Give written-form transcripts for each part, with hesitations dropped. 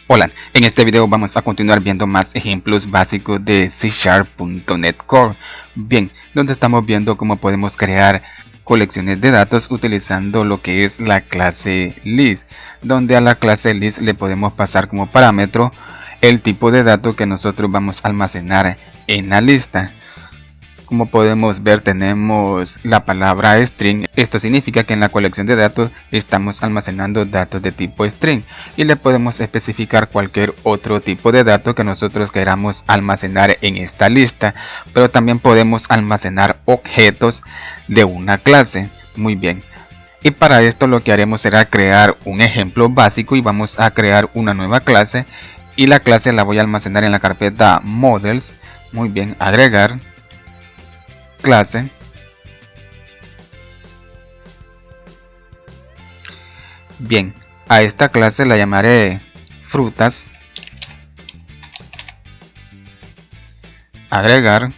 Hola, en este video vamos a continuar viendo más ejemplos básicos de C#.NET Core. Bien, donde estamos viendo cómo podemos crear colecciones de datos utilizando lo que es la clase list, donde a la clase list le podemos pasar como parámetro el tipo de dato que nosotros vamos a almacenar en la lista. Como podemos ver, tenemos la palabra string. Esto significa que en la colección de datos estamos almacenando datos de tipo string y le podemos especificar cualquier otro tipo de dato que nosotros queramos almacenar en esta lista, pero también podemos almacenar objetos de una clase. Muy bien, y para esto lo que haremos será crear un ejemplo básico y vamos a crear una nueva clase, y la clase la voy a almacenar en la carpeta models. Muy bien, agregar clase. Bien, a esta clase la llamaré frutas. Agregar.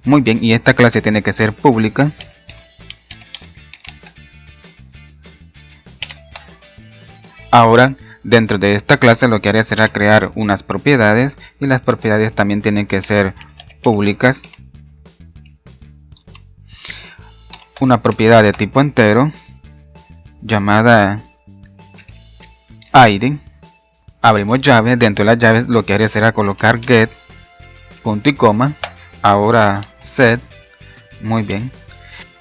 Muy bien, y esta clase tiene que ser pública. Ahora, dentro de esta clase lo que haré será crear unas propiedades, y las propiedades también tienen que ser públicas. Una propiedad de tipo entero llamada id. Abrimos llaves. Dentro de las llaves lo que haré será colocar get, punto y coma, ahora set. Muy bien,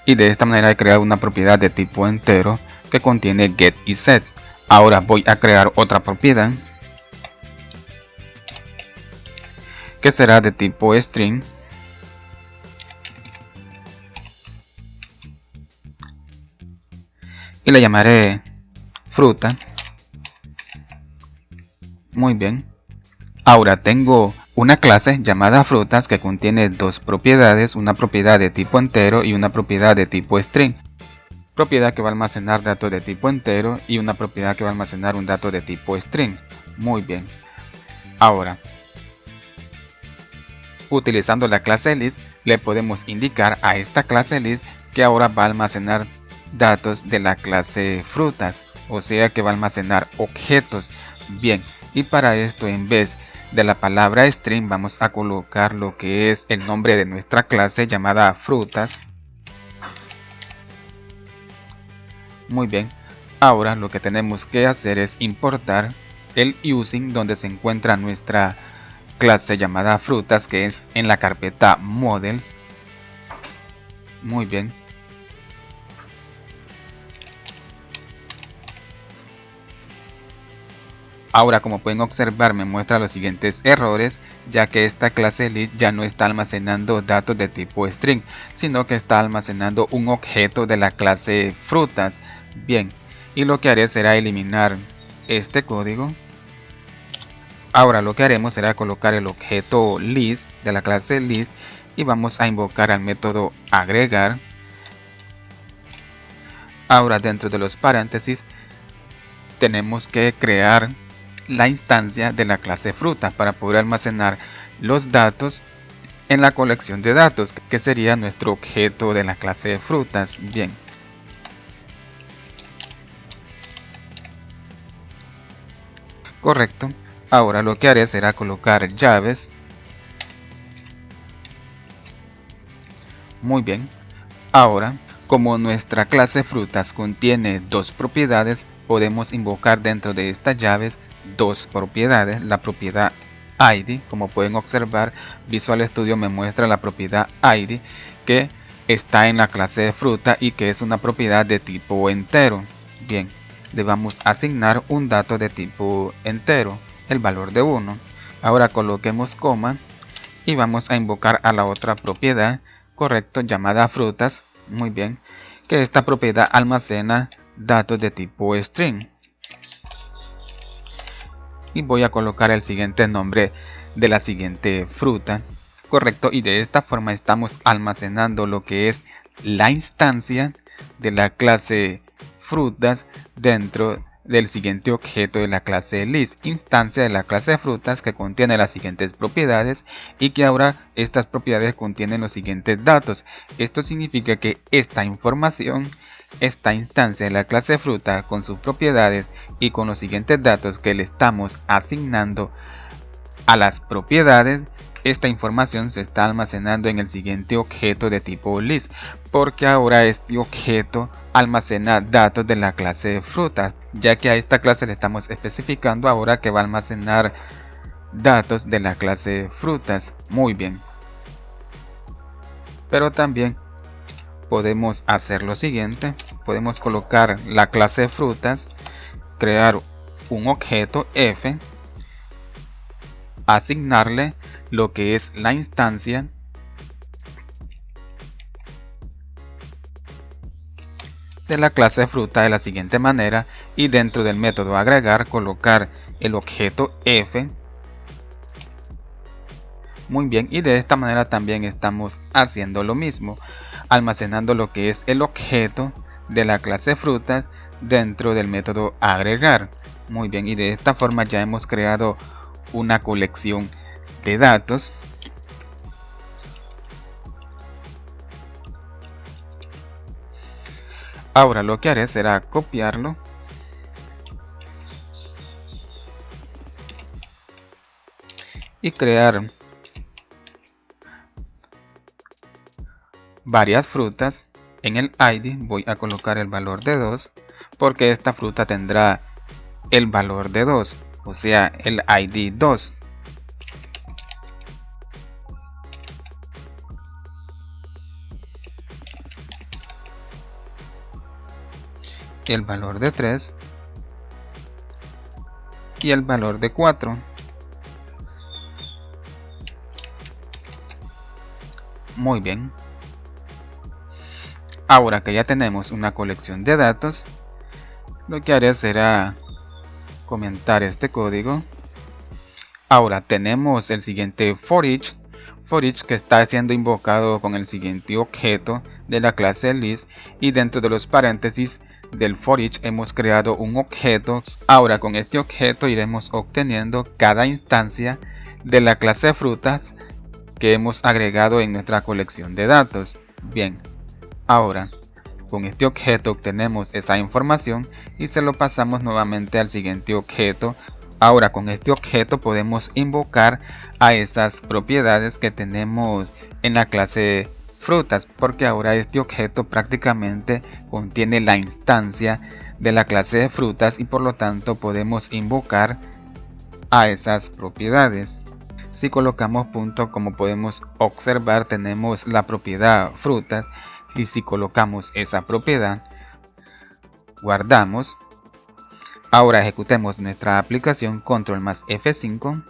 y de esta manera he creado una propiedad de tipo entero que contiene get y set. Ahora voy a crear otra propiedad que será de tipo string y la llamaré fruta. Muy bien, ahora tengo una clase llamada frutas que contiene dos propiedades, una propiedad de tipo entero y una propiedad de tipo string. Propiedad que va a almacenar datos de tipo entero y una propiedad que va a almacenar un dato de tipo string. Muy bien, ahora utilizando la clase list le podemos indicar a esta clase list que ahora va a almacenar datos de la clase frutas, o sea que va a almacenar objetos. Bien, y para esto, en vez de la palabra string, vamos a colocar lo que es el nombre de nuestra clase llamada frutas. Muy bien, ahora lo que tenemos que hacer es importar el using donde se encuentra nuestra clase llamada frutas, que es en la carpeta models. Muy bien, ahora como pueden observar me muestra los siguientes errores, ya que esta clase list ya no está almacenando datos de tipo string, sino que está almacenando un objeto de la clase frutas. Bien, y lo que haré será eliminar este código. Ahora lo que haremos será colocar el objeto list de la clase list y vamos a invocar al método agregar. Ahora dentro de los paréntesis tenemos que crear la instancia de la clase fruta para poder almacenar los datos en la colección de datos, que sería nuestro objeto de la clase de frutas. Bien, correcto. Ahora lo que haré será colocar llaves. Muy bien, ahora como nuestra clase frutas contiene dos propiedades, podemos invocar dentro de estas llaves dos propiedades. La propiedad id, como pueden observar, Visual Studio me muestra la propiedad id que está en la clase de fruta y que es una propiedad de tipo entero. Bien, le vamos a asignar un dato de tipo entero, el valor de 1. Ahora coloquemos coma y vamos a invocar a la otra propiedad, correcto, llamada frutas. Muy bien, que esta propiedad almacena datos de tipo string. Y voy a colocar el siguiente nombre de la siguiente fruta, correcto, y de esta forma estamos almacenando lo que es la instancia de la clase frutas dentro del siguiente objeto de la clase list, instancia de la clase de frutas que contiene las siguientes propiedades y que ahora estas propiedades contienen los siguientes datos. Esto significa que esta información esta instancia de la clase fruta con sus propiedades y con los siguientes datos que le estamos asignando a las propiedades, esta información se está almacenando en el siguiente objeto de tipo list, porque ahora este objeto almacena datos de la clase fruta, ya que a esta clase le estamos especificando ahora que va a almacenar datos de la clase frutas. Muy bien, pero también podemos hacer lo siguiente: podemos colocar la clase frutas, crear un objeto f, asignarle lo que es la instancia de la clase fruta de la siguiente manera, y dentro del método agregar colocar el objeto f. Muy bien, y de esta manera también estamos haciendo lo mismo, almacenando lo que es el objeto de la clase frutas dentro del método agregar. Muy bien, y de esta forma ya hemos creado una colección de datos. Ahora lo que haré será copiarlo y crear varias frutas. En el ID voy a colocar el valor de 2, porque esta fruta tendrá el valor de 2, o sea, el ID 2. El valor de 3 y el valor de 4. Muy bien. Ahora que ya tenemos una colección de datos, lo que haré será comentar este código. Ahora tenemos el siguiente for each que está siendo invocado con el siguiente objeto de la clase list, y dentro de los paréntesis del for each hemos creado un objeto. Ahora con este objeto iremos obteniendo cada instancia de la clase frutas que hemos agregado en nuestra colección de datos. Bien, ahora con este objeto obtenemos esa información y se lo pasamos nuevamente al siguiente objeto. Ahora con este objeto podemos invocar a esas propiedades que tenemos en la clase frutas, porque ahora este objeto prácticamente contiene la instancia de la clase de frutas y por lo tanto podemos invocar a esas propiedades. Si colocamos punto, como podemos observar, tenemos la propiedad frutas, y si colocamos esa propiedad, guardamos. Ahora ejecutemos nuestra aplicación, control más F5.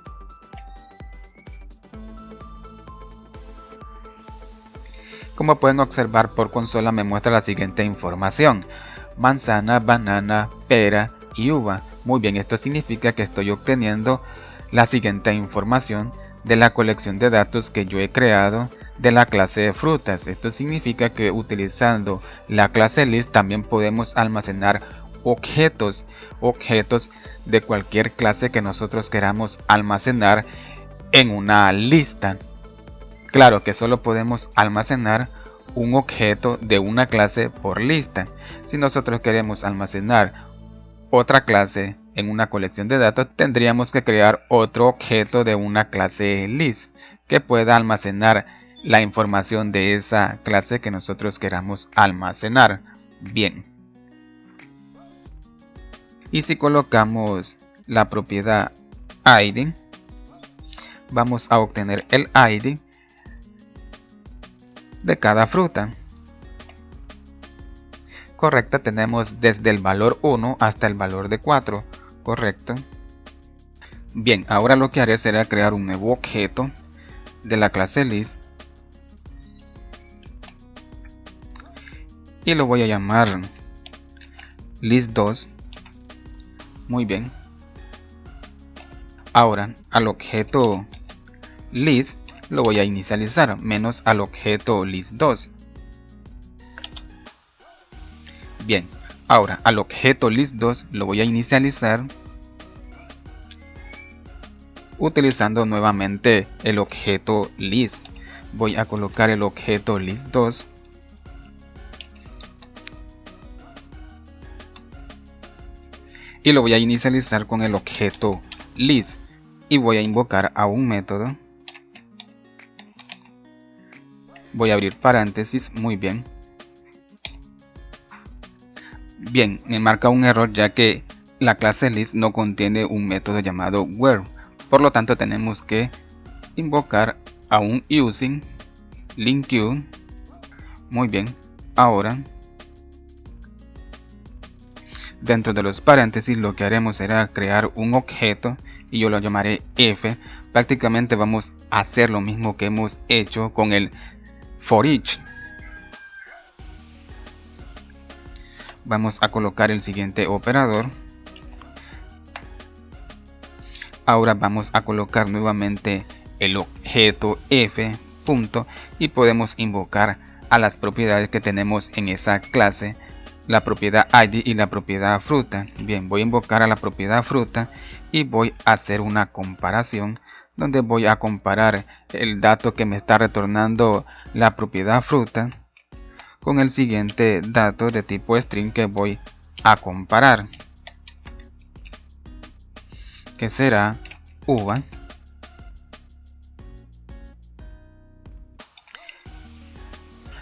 Como pueden observar, por consola me muestra la siguiente información: manzana, banana, pera y uva. Muy bien, esto significa que estoy obteniendo la siguiente información de la colección de datos que yo he creado de la clase de frutas. Esto significa que utilizando la clase list también podemos almacenar objetos de cualquier clase que nosotros queramos almacenar en una lista. Claro que solo podemos almacenar un objeto de una clase por lista. Si nosotros queremos almacenar otra clase en una colección de datos, tendríamos que crear otro objeto de una clase list que pueda almacenar la información de esa clase que nosotros queramos almacenar. Bien. Y si colocamos la propiedad ID, vamos a obtener el ID de cada fruta. Correcto, tenemos desde el valor 1 hasta el valor de 4. Correcto. Bien, ahora lo que haré será crear un nuevo objeto de la clase list y lo voy a llamar list2. Muy bien. Ahora al objeto list lo voy a inicializar, menos al objeto list2. Bien, ahora al objeto list2 lo voy a inicializar utilizando nuevamente el objeto list. Voy a colocar el objeto list2 y lo voy a inicializar con el objeto list y voy a invocar a un método. Voy a abrir paréntesis, muy bien. Bien, me marca un error ya que la clase list no contiene un método llamado where. Por lo tanto tenemos que invocar a un using LINQ. Muy bien, ahora dentro de los paréntesis lo que haremos será crear un objeto y yo lo llamaré f. Prácticamente vamos a hacer lo mismo que hemos hecho con el for each. Vamos a colocar el siguiente operador. Ahora vamos a colocar nuevamente el objeto f punto y podemos invocar a las propiedades que tenemos en esa clase, la propiedad id y la propiedad fruta. Bien, voy a invocar a la propiedad fruta y voy a hacer una comparación donde voy a comparar el dato que me está retornando la propiedad fruta con el siguiente dato de tipo string que voy a comparar, que será uva.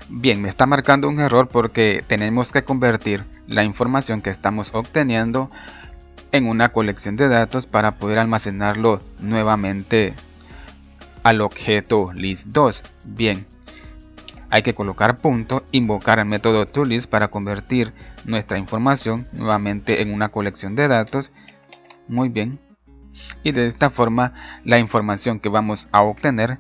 Bien, me está marcando un error porque tenemos que convertir la información que estamos obteniendo en una colección de datos para poder almacenarlo nuevamente al objeto list2. Bien, hay que colocar punto, invocar el método toList para convertir nuestra información nuevamente en una colección de datos. Muy bien, y de esta forma la información que vamos a obtener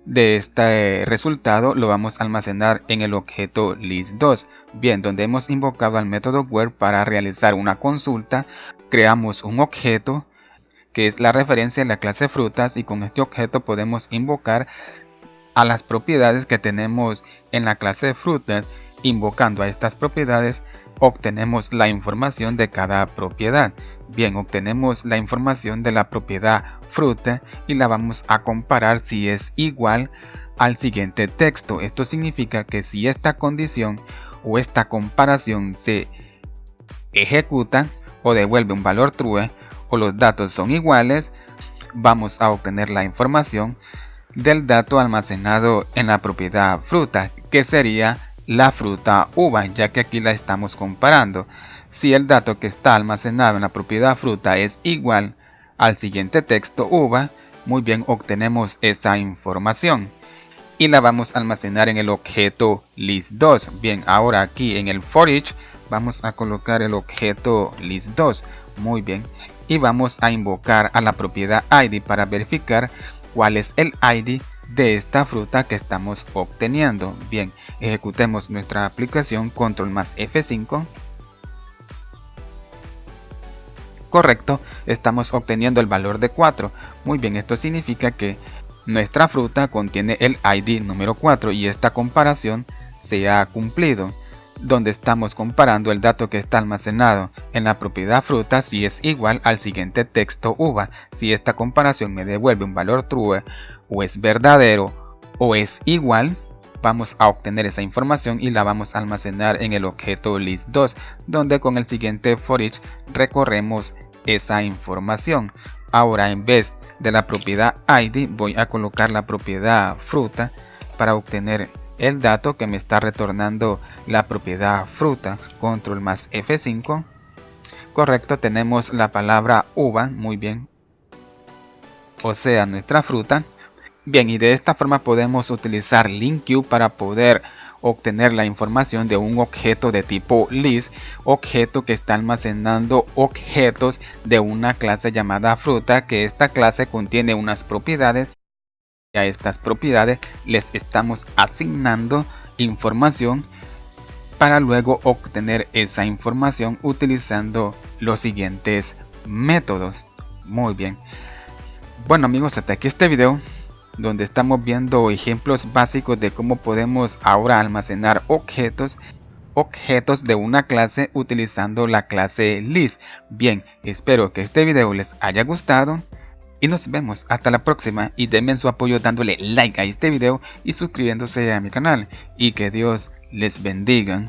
de este resultado lo vamos a almacenar en el objeto list2. Bien, donde hemos invocado al método where para realizar una consulta, creamos un objeto que es la referencia de la clase frutas y con este objeto podemos invocar a las propiedades que tenemos en la clase de frutas. Invocando a estas propiedades obtenemos la información de cada propiedad. Bien, obtenemos la información de la propiedad fruta y la vamos a comparar si es igual al siguiente texto. Esto significa que si esta condición o esta comparación se ejecuta o devuelve un valor true o los datos son iguales, vamos a obtener la información del dato almacenado en la propiedad fruta, que sería la fruta uva, ya que aquí la estamos comparando. Si el dato que está almacenado en la propiedad fruta es igual al siguiente texto uva, muy bien, obtenemos esa información y la vamos a almacenar en el objeto list2. Bien, ahora aquí en el for each vamos a colocar el objeto list2. Muy bien, y vamos a invocar a la propiedad id para verificar cuál es el id de esta fruta que estamos obteniendo. Bien, ejecutemos nuestra aplicación, control más F5. Correcto, estamos obteniendo el valor de 4. Muy bien, esto significa que nuestra fruta contiene el id número 4 y esta comparación se ha cumplido, donde estamos comparando el dato que está almacenado en la propiedad fruta si es igual al siguiente texto uva. Si esta comparación me devuelve un valor true o es verdadero o es igual, vamos a obtener esa información y la vamos a almacenar en el objeto list2, donde con el siguiente for each recorremos esa información. Ahora, en vez de la propiedad id, voy a colocar la propiedad fruta para obtener el dato que me está retornando la propiedad fruta. Control más F5. Correcto, tenemos la palabra uva, muy bien, o sea, nuestra fruta. Bien, y de esta forma podemos utilizar LINQ para poder obtener la información de un objeto de tipo list, objeto que está almacenando objetos de una clase llamada fruta, que esta clase contiene unas propiedades. A estas propiedades les estamos asignando información para luego obtener esa información utilizando los siguientes métodos. Muy bien, bueno amigos, hasta aquí este video donde estamos viendo ejemplos básicos de cómo podemos ahora almacenar objetos de una clase utilizando la clase list. Bien, espero que este video les haya gustado y nos vemos hasta la próxima, y denme su apoyo dándole like a este video y suscribiéndose a mi canal, y que Dios les bendiga.